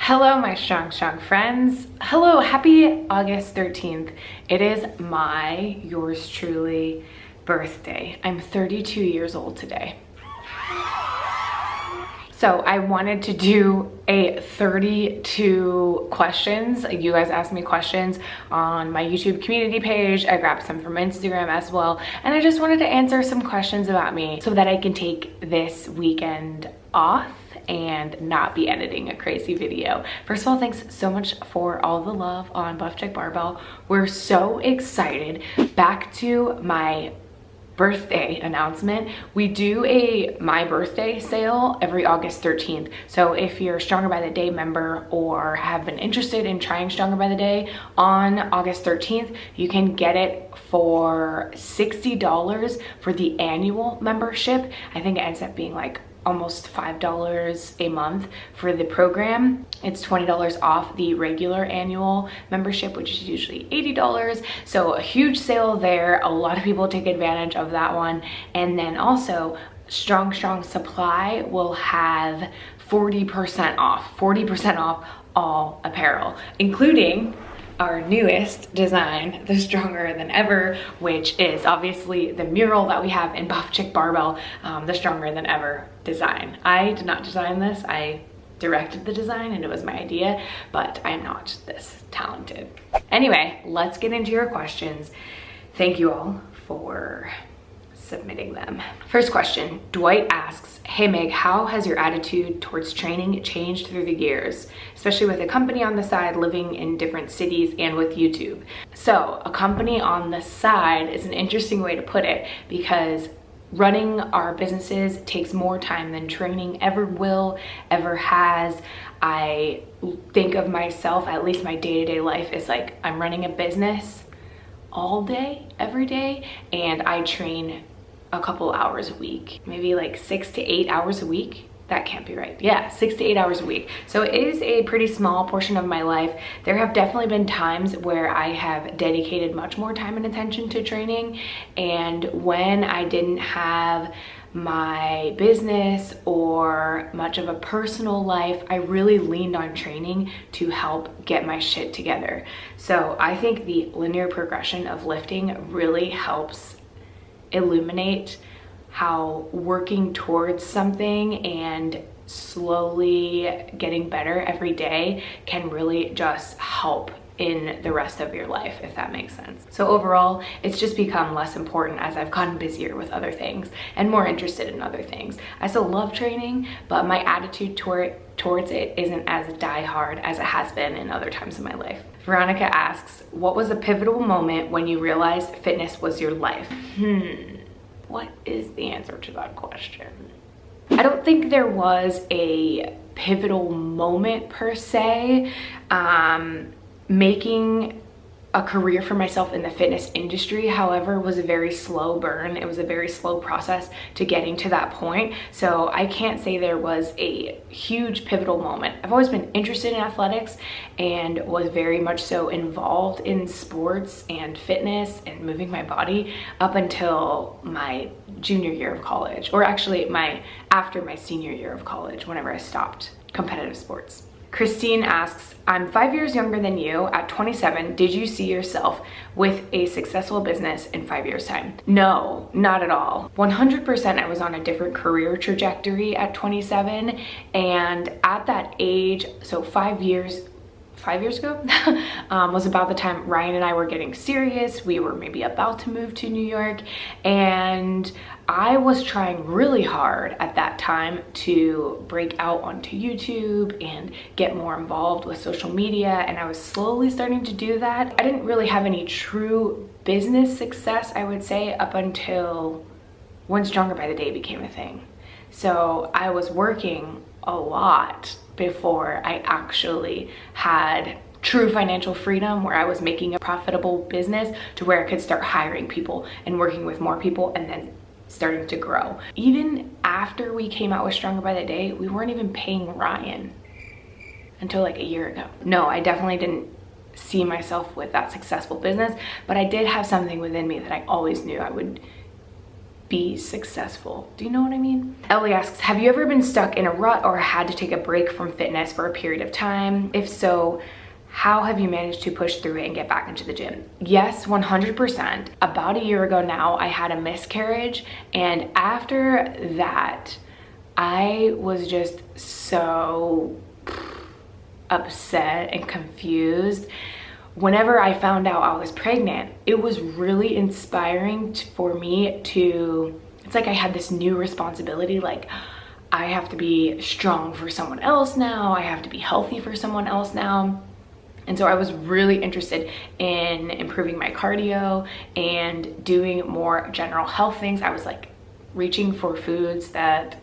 Hello, my strong friends. Hello, happy August 13th. It is my, yours truly, birthday. I'm 32 years old today. So I wanted to do a 32 questions. You guys asked me questions on my YouTube community page. I grabbed some from Instagram as well. And I just wanted to answer some questions about me so that I can take this weekend off and not be editing a crazy video. First of all, thanks so much for all the love on Buff Check Barbell. We're so excited. Back to my birthday announcement. We do a my birthday sale every August 13th. So if you're Stronger by the Day member or have been interested in trying Stronger by the Day on August 13th, you can get it for $60 for the annual membership. I think it ends up being like almost $5 a month for the program. It's $20 off the regular annual membership, which is usually $80. So a huge sale there. A lot of people take advantage of that one. And then also Strong Supply will have 40% off all apparel, including our newest design, the Stronger Than Ever, which is obviously the mural that we have in Buff Check Barbell, the Stronger Than Ever design. I did not design this. I directed the design and it was my idea, but I'm not this talented. Anyway, let's get into your questions. Thank you all for submitting them. First question, Dwight asks, hey Meg, how has your attitude towards training changed through the years, especially with a company on the side, living in different cities, and with YouTube? So a company on the side is an interesting way to put it, because running our businesses takes more time than training ever will, ever has. I think of myself, at least my day-to-day life, is like I'm running a business all day, every day, and I train a couple hours a week, maybe like 6 to 8 hours a week. That can't be right. Yeah, 6 to 8 hours a week. So it is a pretty small portion of my life. There have definitely been times where I have dedicated much more time and attention to training. And when I didn't have my business or much of a personal life, I really leaned on training to help get my shit together. So I think the linear progression of lifting really helps illuminate how working towards something and slowly getting better every day can really just help in the rest of your life, if that makes sense. So overall, it's just become less important as I've gotten busier with other things and more interested in other things. I still love training, but my attitude towards it isn't as diehard as it has been in other times in my life. Veronica asks, what was a pivotal moment when you realized fitness was your life? What is the answer to that question? I don't think there was a pivotal moment per se. Making a career for myself in the fitness industry, however, was a very slow burn. It was a very slow process to getting to that point. So I can't say there was a huge pivotal moment. I've always been interested in athletics and was very much so involved in sports and fitness and moving my body up until my junior year of college, or actually after my senior year of college, whenever I stopped competitive sports. Christine asks, I'm 5 years younger than you. At 27, did you see yourself with a successful business in 5 years' time? No, not at all. 100% I was on a different career trajectory at 27, and at that age, so 5 years ago, was about the time Ryan and I were getting serious. We were maybe about to move to New York, and I was trying really hard at that time to break out onto YouTube and get more involved with social media, and I was slowly starting to do that. I didn't really have any true business success, I would say, up until when Stronger by the Day became a thing. So I was working a lot before I actually had true financial freedom, where I was making a profitable business to where I could start hiring people and working with more people and then starting to grow. Even after we came out with Stronger by the Day, we weren't even paying Ryan until like a year ago. No, I definitely didn't see myself with that successful business, but I did have something within me that I always knew I would be successful. Do you know what I mean? Ellie asks, have you ever been stuck in a rut or had to take a break from fitness for a period of time? If so, how have you managed to push through it and get back into the gym? Yes, 100%. About a year ago now, I had a miscarriage, and after that, I was just so upset and confused. Whenever I found out I was pregnant, it was really inspiring for me to, it's like I had this new responsibility, like I have to be strong for someone else now, I have to be healthy for someone else now. And so I was really interested in improving my cardio and doing more general health things. I was like reaching for foods that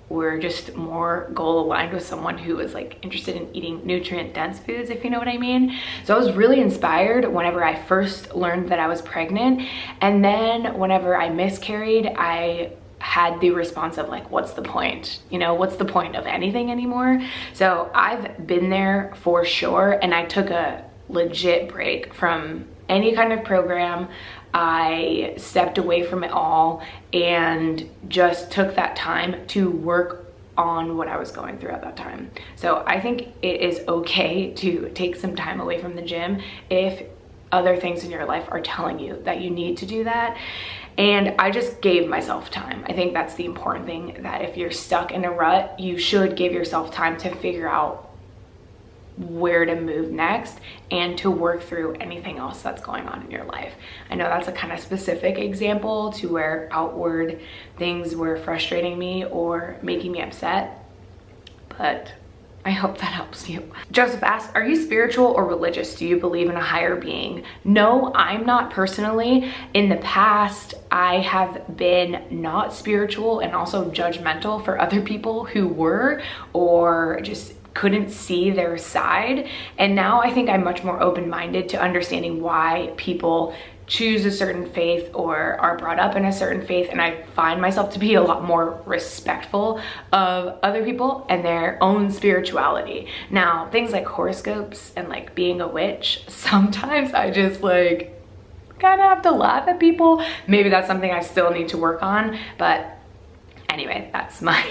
were just more goal aligned with someone who was like interested in eating nutrient dense foods, if you know what I mean. So I was really inspired whenever I first learned that I was pregnant. And then whenever I miscarried, I had the response of like, what's the point? You know, what's the point of anything anymore? So I've been there for sure. And I took a legit break from any kind of program. I stepped away from it all and just took that time to work on what I was going through at that time. So I think it is okay to take some time away from the gym if other things in your life are telling you that you need to do that. And I just gave myself time. I think that's the important thing, that if you're stuck in a rut, you should give yourself time to figure out where to move next and to work through anything else that's going on in your life. I know that's a kind of specific example to where outward things were frustrating me or making me upset, but I hope that helps you. Joseph asks, are you spiritual or religious? Do you believe in a higher being? No, I'm not personally. In the past, I have been not spiritual and also judgmental for other people who were, or just couldn't see their side. And now I think I'm much more open-minded to understanding why people choose a certain faith or are brought up in a certain faith, and I find myself to be a lot more respectful of other people and their own spirituality. Now, things like horoscopes and like being a witch, sometimes I just like kind of have to laugh at people. Maybe that's something I still need to work on, but anyway, that's how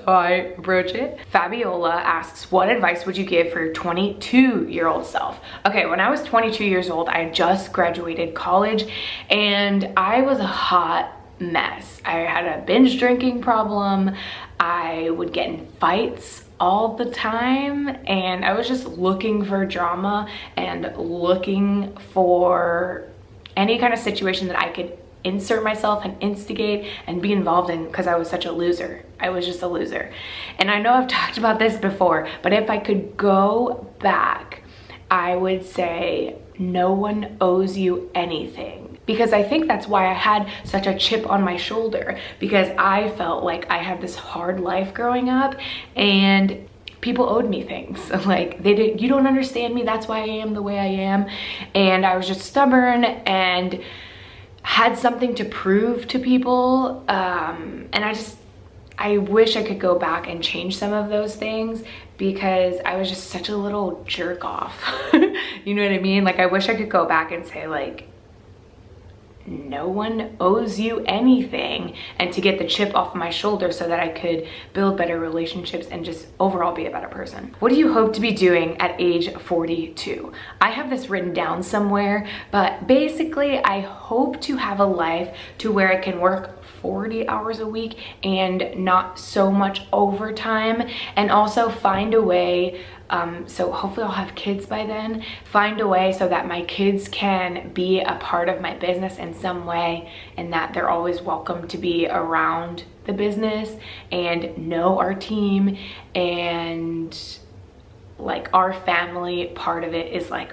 I approach it. Fabiola asks, what advice would you give for your 22-year-old self? Okay, when I was 22 years old, I had just graduated college and I was a hot mess. I had a binge drinking problem. I would get in fights all the time, and I was just looking for drama and looking for any kind of situation that I could insert myself and instigate and be involved in, because I was such a loser. I was just a loser. And I know I've talked about this before, but if I could go back, I would say no one owes you anything. Because I think that's why I had such a chip on my shoulder, because I felt like I had this hard life growing up and people owed me things. Like, you don't understand me, that's why I am the way I am. And I was just stubborn and had something to prove to people, and I wish I could go back and change some of those things, because I was just such a little jerk off. You know what I mean? Like, I wish I could go back and say like, no one owes you anything, and to get the chip off my shoulder so that I could build better relationships and just overall be a better person. What do you hope to be doing at age 42? I have this written down somewhere, but basically I hope to have a life to where I can work 40 hours a week and not so much overtime, and also find a way, so hopefully I'll have kids by then, find a way so that my kids can be a part of my business in some way, and that they're always welcome to be around the business and know our team, and like our family part of it is like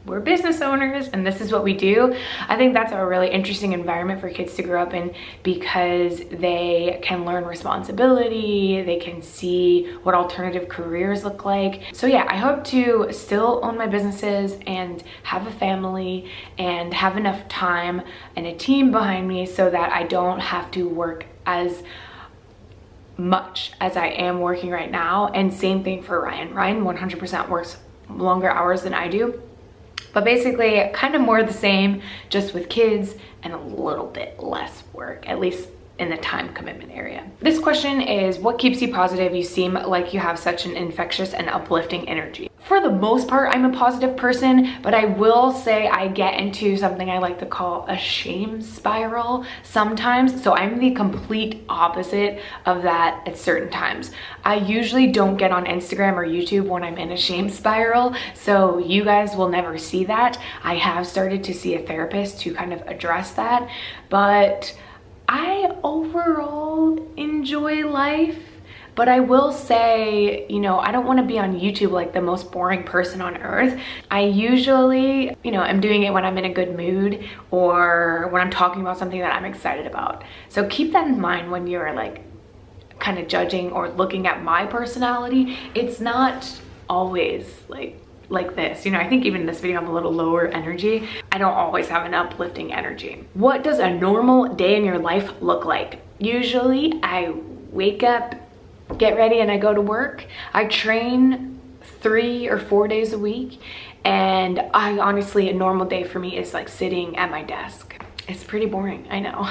we're business owners and this is what we do. I think that's a really interesting environment for kids to grow up in, because they can learn responsibility, they can see what alternative careers look like. So yeah, I hope to still own my businesses and have a family and have enough time and a team behind me so that I don't have to work as much as I am working right now. And same thing for Ryan. Ryan 100% works longer hours than I do. But basically kind of more the same, just with kids and a little bit less work, at least in the time commitment area. This question is, what keeps you positive? You seem like you have such an infectious and uplifting energy. For the most part, I'm a positive person, but I will say I get into something I like to call a shame spiral sometimes. So I'm the complete opposite of that at certain times. I usually don't get on Instagram or YouTube when I'm in a shame spiral, so you guys will never see that. I have started to see a therapist to kind of address that, but I overall enjoy life. But I will say, you know, I don't want to be on YouTube like the most boring person on earth. I usually, you know, I'm doing it when I'm in a good mood or when I'm talking about something that I'm excited about. So keep that in mind when you're like kind of judging or looking at my personality. It's not always like this. You know, I think even in this video I'm a little lower energy. I don't always have an uplifting energy. What does a normal day in your life look like? Usually I wake up, get ready, and I go to work. I train 3 or 4 days a week, and I honestly, a normal day for me is like sitting at my desk. It's pretty boring, I know.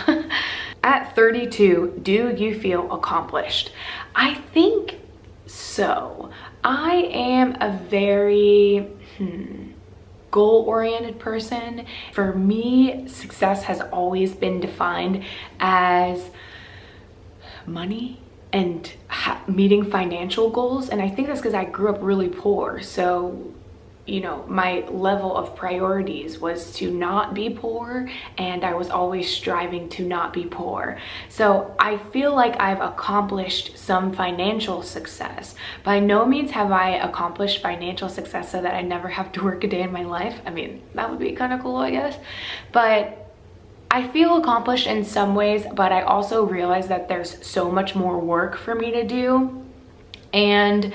At 32, do you feel accomplished? I think so. I am a very goal-oriented person. For me, success has always been defined as money and meeting financial goals. And I think that's because I grew up really poor. So, you know, my level of priorities was to not be poor, and I was always striving to not be poor. So I feel like I've accomplished some financial success. By no means have I accomplished financial success so that I never have to work a day in my life. I mean, that would be kind of cool, I guess. But I feel accomplished in some ways, but I also realize that there's so much more work for me to do. And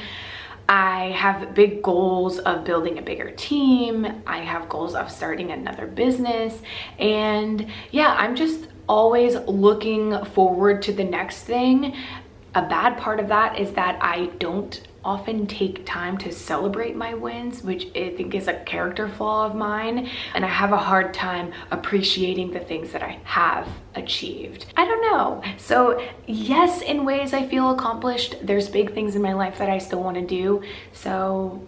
I have big goals of building a bigger team. I have goals of starting another business. And yeah, I'm just always looking forward to the next thing. A bad part of that is that I don't often take time to celebrate my wins, which I think is a character flaw of mine, and I have a hard time appreciating the things that I have achieved. I don't know. So yes, in ways I feel accomplished. There's big things in my life that I still want to do, so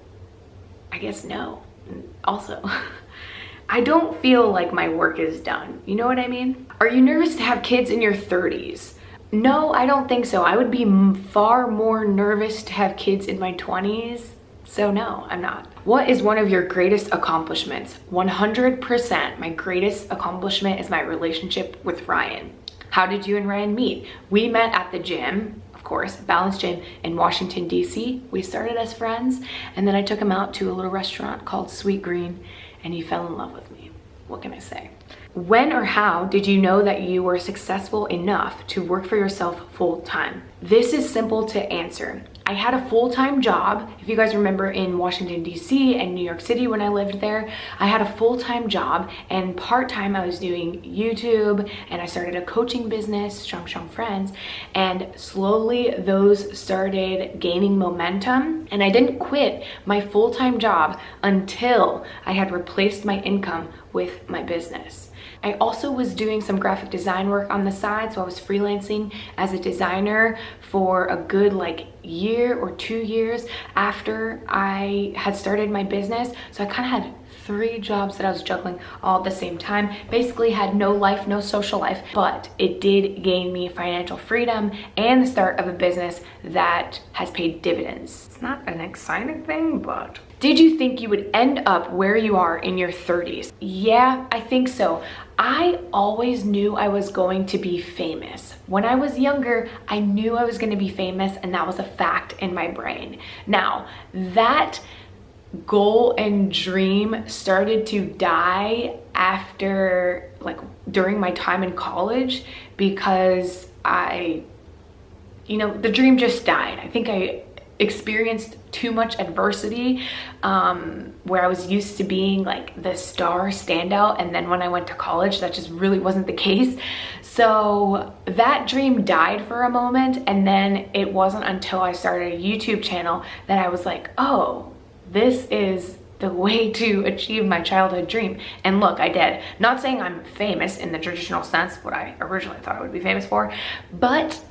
I guess no. Also, I don't feel like my work is done. You know what I mean? Are you nervous to have kids in your 30s? No, I don't think so. I would be far more nervous to have kids in my 20s. So no, I'm not. What is one of your greatest accomplishments? 100%. My greatest accomplishment is my relationship with Ryan. How did you and Ryan meet? We met at the gym, of course, Balance Gym in Washington, D.C. We started as friends, and then I took him out to a little restaurant called Sweet Green, and he fell in love with me. What can I say? When or how did you know that you were successful enough to work for yourself full time? This is simple to answer. I had a full-time job. If you guys remember, in Washington, D.C. and New York City when I lived there, I had a full-time job, and part-time I was doing YouTube, and I started a coaching business, Strong Friends, and slowly those started gaining momentum, and I didn't quit my full-time job until I had replaced my income with my business. I also was doing some graphic design work on the side, so I was freelancing as a designer for a good year or 2 years after I had started my business. So I kind of had 3 jobs that I was juggling all at the same time. Basically had no life, no social life, but it did gain me financial freedom and the start of a business that has paid dividends. It's not an exciting thing, but... Did you think you would end up where you are in your 30s? Yeah, I think so. I always knew I was going to be famous. When I was younger, I knew I was going to be famous, and that was a fact in my brain. Now, that goal and dream started to die after, during my time in college, because the dream just died. I think I experienced too much adversity, where I was used to being the star standout, and then when I went to college, that just really wasn't the case. So that dream died for a moment, and then it wasn't until I started a YouTube channel that I was like, oh, this is the way to achieve my childhood dream. And look, I did. Not saying I'm famous in the traditional sense, what I originally thought I would be famous for, but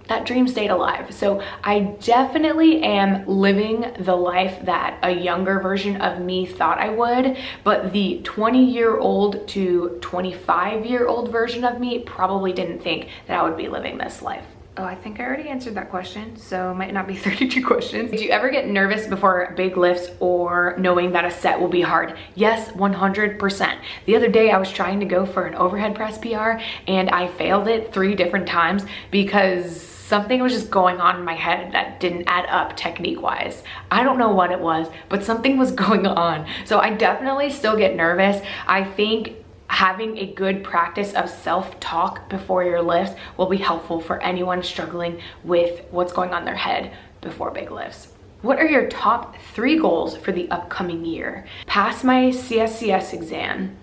that dream stayed alive. So I definitely am living the life that a younger version of me thought I would, but the 20-year-old to 25-year-old version of me probably didn't think that I would be living this life. Oh, I think I already answered that question, so it might not be 32 questions. Do you ever get nervous before big lifts or knowing that a set will be hard? Yes, 100%. The other day I was trying to go for an overhead press PR and I failed it 3 different times because something was just going on in my head that didn't add up technique-wise. I don't know what it was, but something was going on. So I definitely still get nervous. I think having a good practice of self-talk before your lifts will be helpful for anyone struggling with what's going on in their head before big lifts. What are your top 3 goals for the upcoming year? Pass my CSCS exam,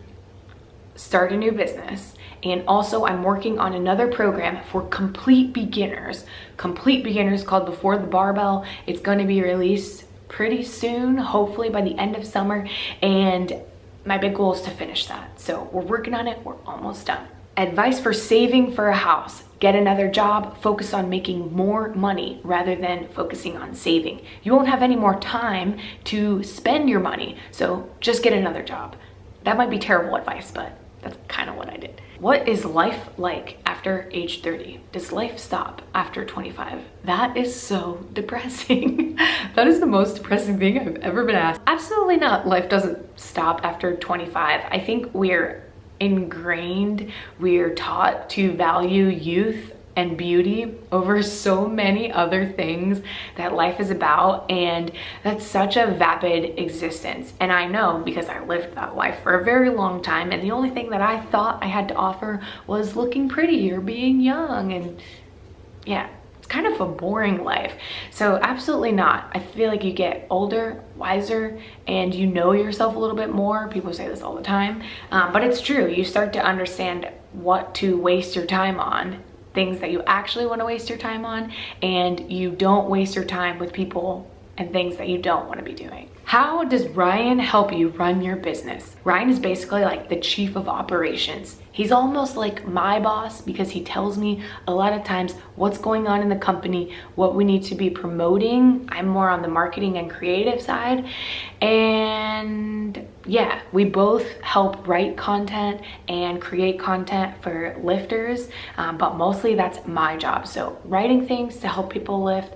start a new business, and also I'm working on another program for complete beginners called Before the Barbell. It's going to be released pretty soon, hopefully by the end of summer, and my big goal is to finish that. So we're working on it, we're almost done. Advice for saving for a house: get another job, focus on making more money rather than focusing on saving. You won't have any more time to spend your money, so just get another job. That might be terrible advice, but that's kind of what I did. What is life like after age 30? Does life stop after 25? That is so depressing. That is the most depressing thing I've ever been asked. Absolutely not. Life doesn't stop after 25. I think we're ingrained, we're taught to value youth and beauty over so many other things that life is about, and that's such a vapid existence. And I know because I lived that life for a very long time, and the only thing that I thought I had to offer was looking pretty or being young, and yeah, it's kind of a boring life. So absolutely not. I feel like you get older, wiser, and you know yourself a little bit more. People say this all the time, but it's true. You start to understand what to waste your time on, things that you actually want to waste your time on, and you don't waste your time with people and things that you don't want to be doing. How does Ryan help you run your business? Ryan is basically like the chief of operations. He's almost like my boss because he tells me a lot of times what's going on in the company, what we need to be promoting. I'm more on the marketing and creative side. And yeah, we both help write content and create content for lifters, but mostly that's my job. So writing things to help people lift,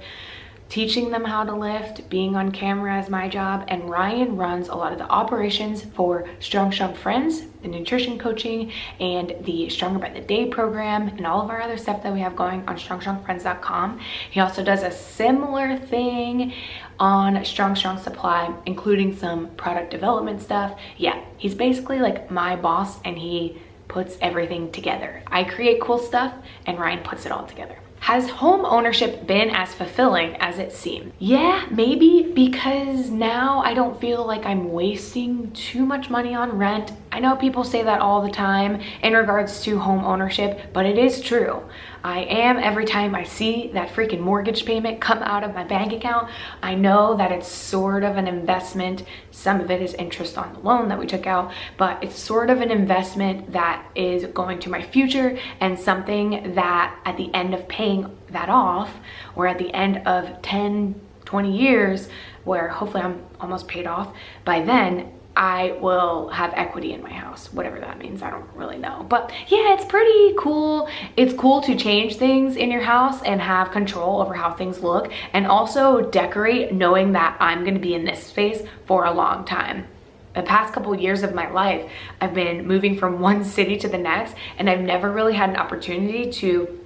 teaching them how to lift, being on camera is my job, and Ryan runs a lot of the operations for Strong Friends, the nutrition coaching, and the Stronger by the Day program, and all of our other stuff that we have going on strongfriends.com. He also does a similar thing on Strong Supply, including some product development stuff. Yeah, he's basically like my boss, and he puts everything together. I create cool stuff, and Ryan puts it all together. Has home ownership been as fulfilling as it seemed? Yeah, maybe, because now I don't feel like I'm wasting too much money on rent. I know people say that all the time in regards to home ownership, but it is true. I am, every time I see that freaking mortgage payment come out of my bank account, I know that it's sort of an investment. Some of it is interest on the loan that we took out, but it's sort of an investment that is going to my future, and something that at the end of paying that off, or at the end of 10, 20 years, where hopefully I'm almost paid off by then, I will have equity in my house, whatever that means. I don't really know, but yeah, it's pretty cool. It's cool to change things in your house and have control over how things look, and also decorate knowing that I'm going to be in this space for a long time. The past couple years of my life, I've been moving from one city to the next, and I've never really had an opportunity to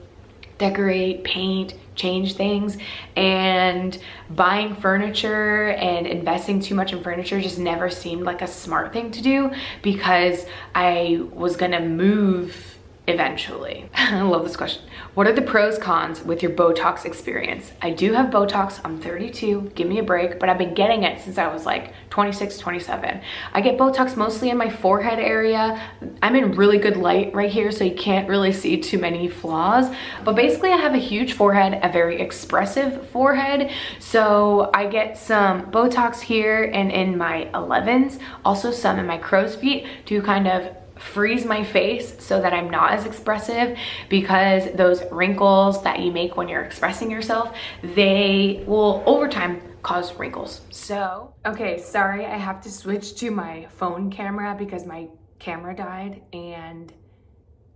decorate, paint, change things, and buying furniture and investing too much in furniture just never seemed like a smart thing to do, because I was gonna move eventually. I love this question. What are the pros cons with your Botox experience? I do have Botox. I'm 32. Give me a break. But I've been getting it since I was like 26, 27. I get Botox mostly in my forehead area. I'm in really good light right here, so you can't really see too many flaws. But basically I have a huge forehead, a very expressive forehead. So I get some Botox here and in my 11s, also some in my crow's feet to kind of freeze my face so that I'm not as expressive, because those wrinkles that you make when you're expressing yourself, they will over time cause wrinkles. So, okay, sorry, I have to switch to my phone camera because my camera died and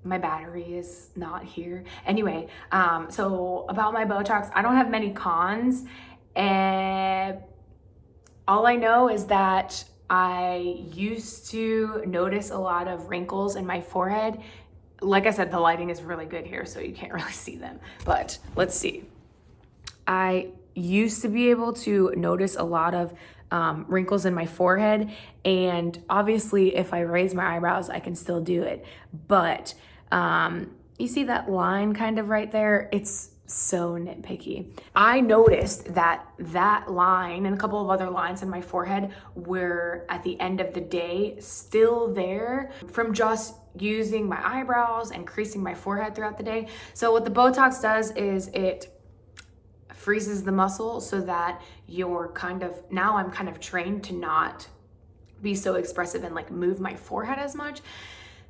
my battery is not here. Anyway, so about my Botox, I don't have many cons. And all I know is that I used to notice a lot of wrinkles in my forehead. Like I said, the lighting is really good here, so you can't really see them. But let's see. I used to be able to notice a lot of wrinkles in my forehead. And obviously, if I raise my eyebrows, I can still do it. But you see that line kind of right there? It's so nitpicky. I noticed that that line and a couple of other lines in my forehead were at the end of the day still there from just using my eyebrows and creasing my forehead throughout the day. So what the Botox does is it freezes the muscle so that you're now I'm kind of trained to not be so expressive and like move my forehead as much.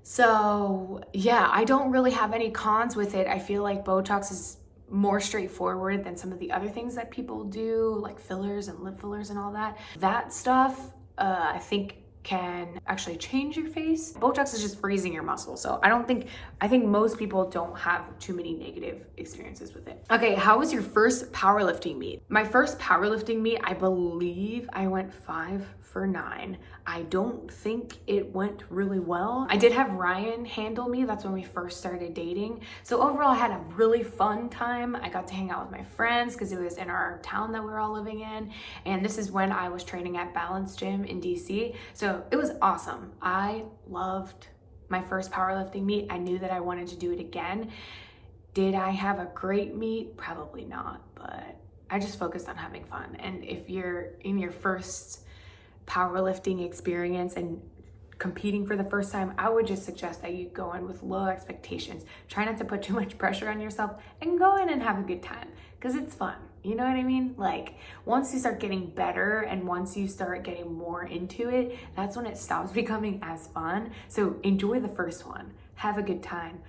So yeah, I don't really have any cons with it. I feel like Botox is more straightforward than some of the other things that people do, like fillers and lip fillers and all that. That stuff, I think can actually change your face. Botox is just freezing your muscle. So I think most people don't have too many negative experiences with it. Okay, how was your first powerlifting meet? My first powerlifting meet, I believe I went 5 for 9. I don't think it went really well. I did have Ryan handle me. That's when we first started dating. So overall, I had a really fun time. I got to hang out with my friends because it was in our town that we were all living in. And this is when I was training at Balance Gym in DC. So it was awesome. I loved my first powerlifting meet. I knew that I wanted to do it again. Did I have a great meet? Probably not, but I just focused on having fun. And if you're in your first powerlifting experience and competing for the first time, I would just suggest that you go in with low expectations. Try not to put too much pressure on yourself and go in and have a good time because it's fun. You know what I mean? Like once you start getting better and once you start getting more into it, that's when it stops becoming as fun. So enjoy the first one, have a good time.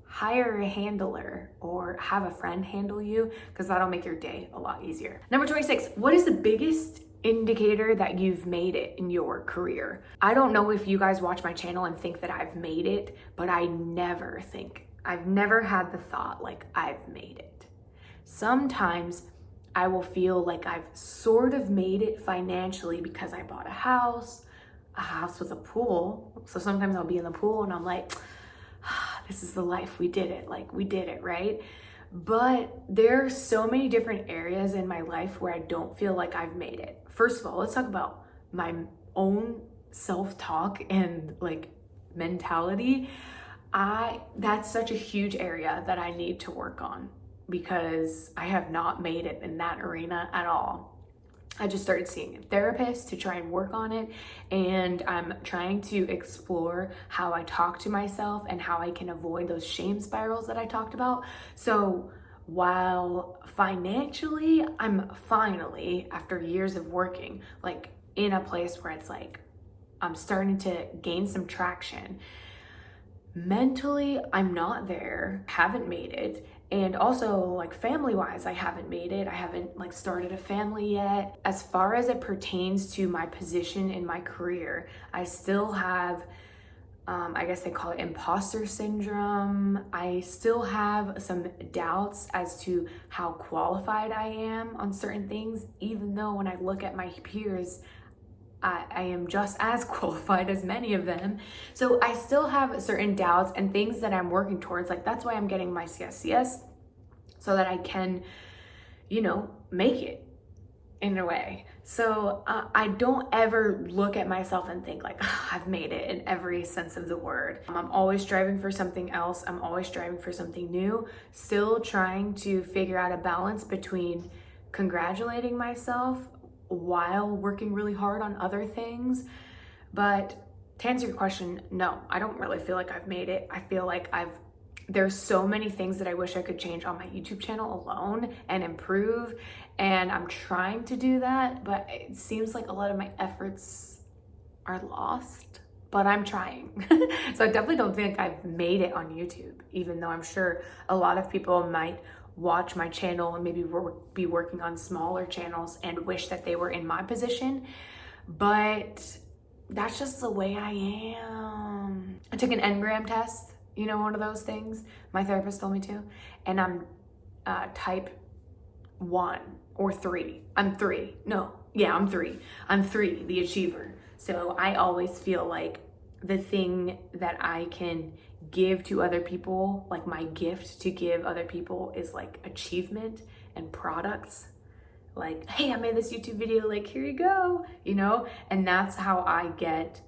Hire a handler or have a friend handle you because that'll make your day a lot easier. Number 26, what is the biggest indicator that you've made it in your career? I don't know if you guys watch my channel and think that I've made it, but I've never had the thought like I've made it. Sometimes I will feel like I've sort of made it financially because I bought a house with a pool. So sometimes I'll be in the pool and I'm like, this is the life, we did it, like we did it, right? But there are so many different areas in my life where I don't feel like I've made it. First of all, let's talk about my own self-talk and like mentality. That's such a huge area that I need to work on because I have not made it in that arena at all. I just started seeing a therapist to try and work on it, and I'm trying to explore how I talk to myself and how I can avoid those shame spirals that I talked about. So while financially, I'm finally, after years of working, like in a place where it's like, I'm starting to gain some traction. Mentally, I'm not there, haven't made it. And also like family-wise, I haven't made it. I haven't like started a family yet. As far as it pertains to my position in my career, I still have, I guess they call it imposter syndrome. I still have some doubts as to how qualified I am on certain things, even though when I look at my peers, I am just as qualified as many of them. So I still have certain doubts and things that I'm working towards. Like that's why I'm getting my CSCS so that I can, make it. in a way. So I don't ever look at myself and think like, "Ah, I've made it," in every sense of the word. I'm always striving for something else. I'm always striving for something new, still trying to figure out a balance between congratulating myself while working really hard on other things. But to answer your question, no, I don't really feel like I've made it. I feel like there's so many things that I wish I could change on my YouTube channel alone and improve. And I'm trying to do that, but it seems like a lot of my efforts are lost, but I'm trying. So I definitely don't think I've made it on YouTube, even though I'm sure a lot of people might watch my channel and maybe be working on smaller channels and wish that they were in my position. But that's just the way I am. I took an Enneagram test, you know, one of those things. My therapist told me to. And I'm type 1 or 3. I'm 3. No, yeah, I'm 3. I'm 3, the achiever. So I always feel like the thing that I can give to other people, like my gift to give other people, is like achievement and products. Like, hey, I made this YouTube video, like, here you go, you know? And that's how I get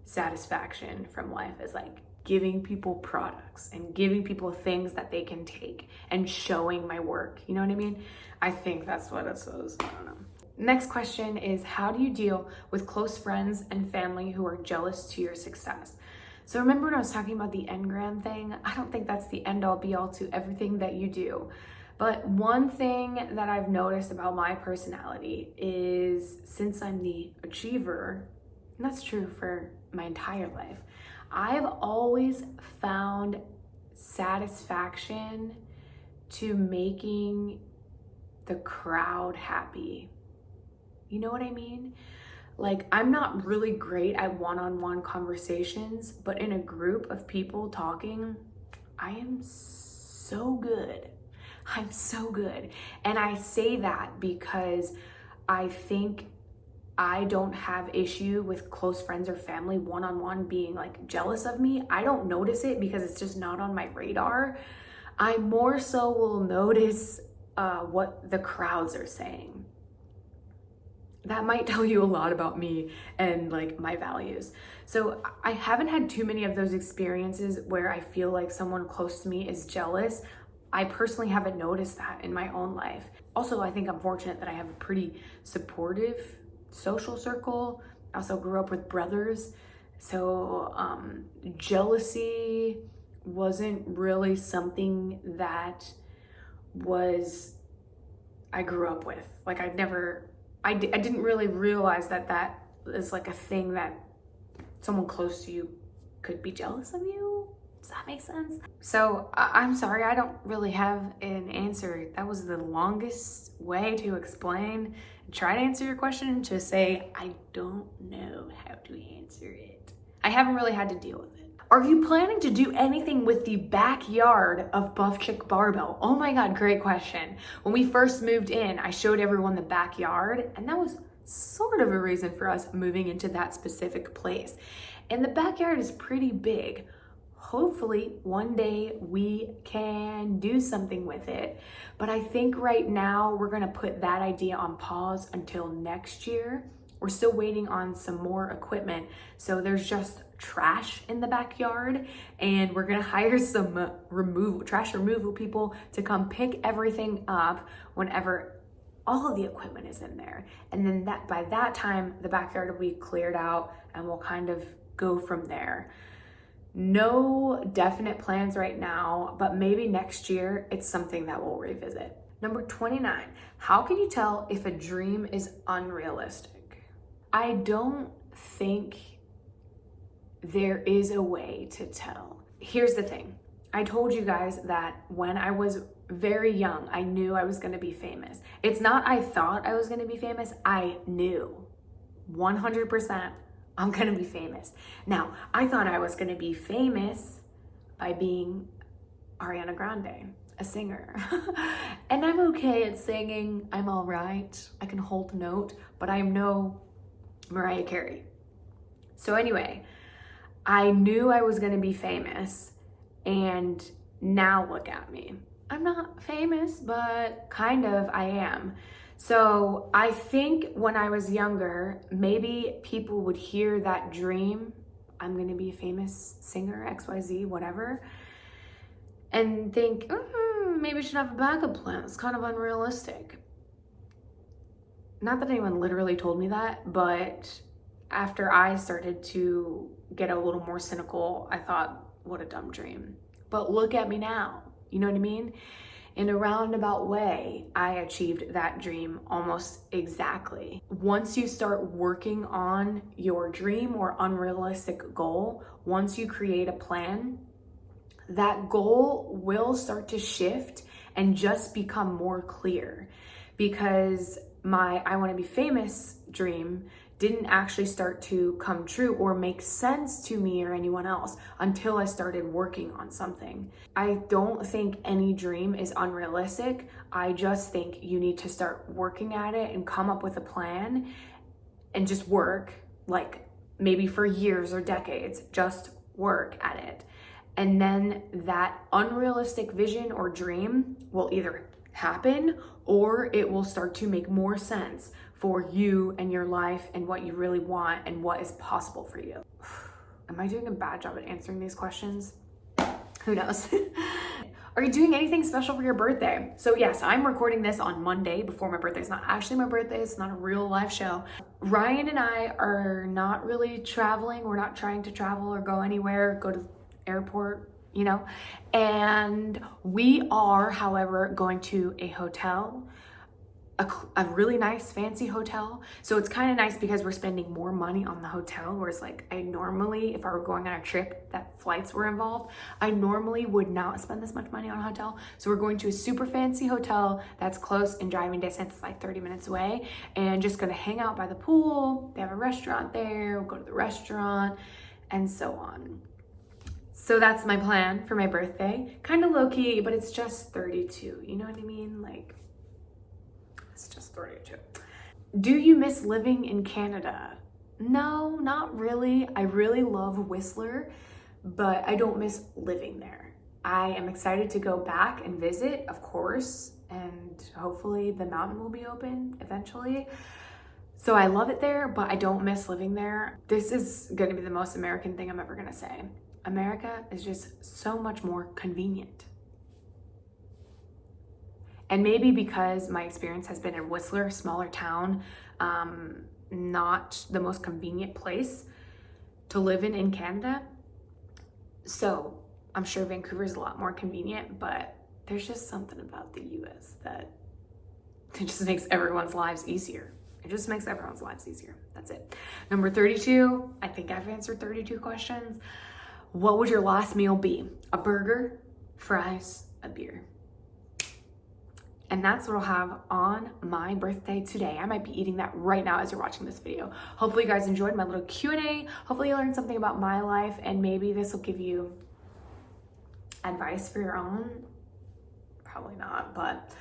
satisfaction from life, is like giving people products and giving people things that they can take and showing my work, you know what I mean? I think that's what it says, I don't know. Next question is, how do you deal with close friends and family who are jealous to your success? So remember when I was talking about the Enneagram thing? I don't think that's the end all be all to everything that you do. But one thing that I've noticed about my personality is, since I'm the achiever, and that's true for my entire life, I've always found satisfaction to making the crowd happy. You know what I mean? Like, I'm not really great at one-on-one conversations, but in a group of people talking, I am so good. I'm so good. And I say that because I think I don't have issue with close friends or family one-on-one being like jealous of me. I don't notice it because it's just not on my radar. I more so will notice what the crowds are saying. That might tell you a lot about me and like my values. So I haven't had too many of those experiences where I feel like someone close to me is jealous. I personally haven't noticed that in my own life. Also, I think I'm fortunate that I have a pretty supportive social circle. I also grew up with brothers. So jealousy wasn't really something that I grew up with. Like I didn't really realize that is like a thing that someone close to you could be jealous of you. Does that make sense? So I'm sorry, I don't really have an answer. That was the longest way to explain, try to answer your question, to say I don't know how to answer it. I haven't really had to deal with it. Are you planning to do anything with the backyard of Buff Chick Barbell? Oh my God, great question. When we first moved in, I showed everyone the backyard, and that was sort of a reason for us moving into that specific place. And the backyard is pretty big. Hopefully one day we can do something with it. But I think right now we're gonna put that idea on pause until next year. We're still waiting on some more equipment. So there's just trash in the backyard, and we're gonna hire some trash removal people to come pick everything up whenever all of the equipment is in there. And then by that time, the backyard will be cleared out and we'll kind of go from there. No definite plans right now, but maybe next year it's something that we'll revisit. Number 29, how can you tell if a dream is unrealistic? I don't think there is a way to tell. Here's the thing. I told you guys that when I was very young, I knew I was gonna be famous. It's not I thought I was gonna be famous, I knew 100% I'm gonna be famous. Now, I thought I was gonna be famous by being Ariana Grande, a singer. And I'm okay at singing, I'm all right. I can hold a note, but I am no Mariah Carey. So anyway, I knew I was gonna be famous, and now look at me. I'm not famous, but kind of I am. So I think when I was younger, maybe people would hear that dream, I'm gonna be a famous singer, XYZ, whatever, and think, maybe I should have a backup plan. It's kind of unrealistic. Not that anyone literally told me that, but after I started to get a little more cynical, I thought, what a dumb dream. But look at me now, you know what I mean? In a roundabout way, I achieved that dream almost exactly. Once you start working on your dream or unrealistic goal, once you create a plan, that goal will start to shift and just become more clear. Because my I want to be famous dream didn't actually start to come true or make sense to me or anyone else until I started working on something. I don't think any dream is unrealistic. I just think you need to start working at it and come up with a plan and just work, like maybe for years or decades, just work at it. And then that unrealistic vision or dream will either happen or it will start to make more sense for you and your life and what you really want and what is possible for you. Am I doing a bad job at answering these questions? Who knows? Are you doing anything special for your birthday? So yes, I'm recording this on Monday before my birthday. It's not actually my birthday. It's not a real live show. Ryan and I are not really traveling. We're not trying to travel or go anywhere, go to the airport, you know? And we are, however, going to a hotel, a really nice fancy hotel. So it's kind of nice because we're spending more money on the hotel, whereas like I normally, if I were going on a trip that flights were involved, I normally would not spend this much money on a hotel. So we're going to a super fancy hotel that's close in driving distance, it's like 30 minutes away, and just gonna hang out by the pool. They have a restaurant there, we'll go to the restaurant and so on. So that's my plan for my birthday. Kind of low key, but it's just 32. You know what I mean? Like, it's just 32. Do you miss living in Canada? No, not really. I really love Whistler, but I don't miss living there. I am excited to go back and visit, of course, and hopefully the mountain will be open eventually. So I love it there, but I don't miss living there. This is gonna be the most American thing I'm ever gonna say. America is just so much more convenient. And maybe because my experience has been in Whistler, a smaller town, not the most convenient place to live in Canada. So I'm sure Vancouver is a lot more convenient, but there's just something about the US that it just makes everyone's lives easier. It just makes everyone's lives easier. That's it. Number 32, I think I've answered 32 questions. What would your last meal be? A burger, fries, a beer. And that's what I'll have on my birthday today. I might be eating that right now as you're watching this video. Hopefully you guys enjoyed my little Q&A. Hopefully you learned something about my life, and maybe this will give you advice for your own. Probably not, but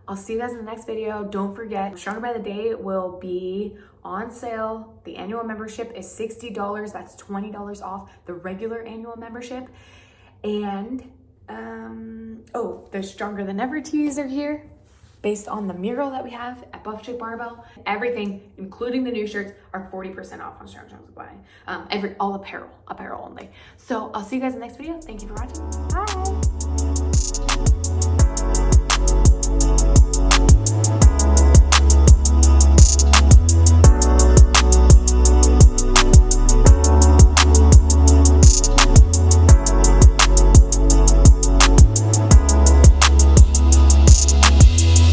I'll see you guys in the next video. Don't forget, Stronger by the Day will be on sale. The annual membership is $60. That's $20 off the regular annual membership. And the Stronger Than Ever tees are here based on the mural that we have at Buff Chick Barbell. Everything, including the new shirts, are 40% off on Strong Supply. All apparel only. So I'll see you guys in the next video. Thank you for watching. Bye.